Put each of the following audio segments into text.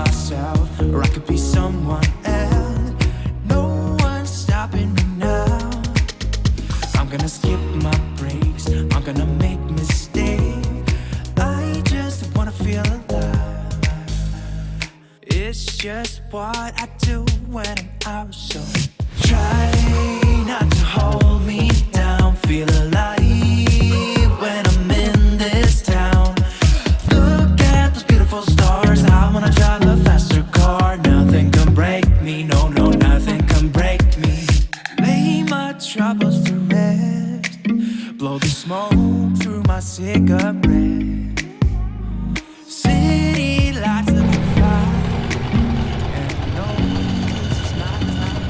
myself, or I could be someone else. No one's stopping me now. I'm gonna skip my breaks, I'm gonna make mistakes. I just wanna feel alive. It's just what I do when I'm out, so try not to hold me down. Feel alive when I'm in this town. Look at those beautiful stars. I wanna drive a faster car. Nothing can break me, no, no, nothing can break me. Lay my troubles to rest. Blow the smoke through my cigarette. City lights looking fine, and I know this is my time.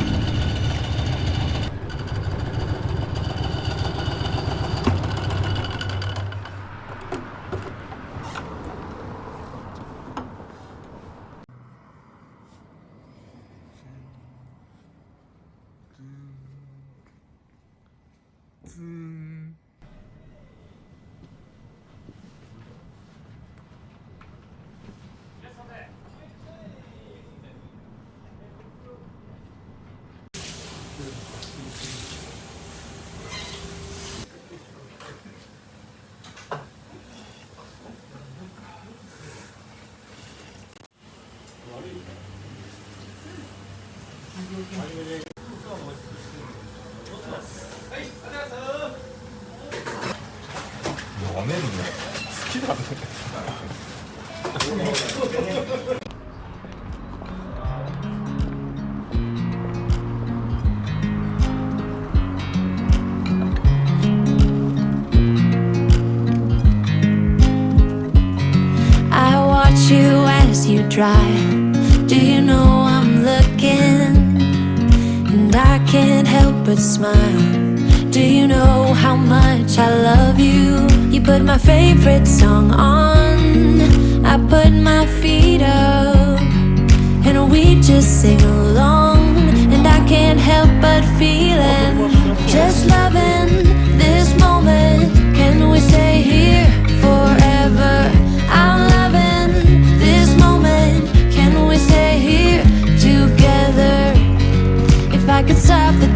연애는요? 스키도 안 돼. I watch you as you drive. Do you know I'm looking? And I can't help but smile. Do you know how much I love you? You put my favorite song on, I put my feet up, and we just sing along. And I can't help but feeling, just loving this moment. Can we stay here forever? I'm loving this moment. Can we stay here together? If I could stop the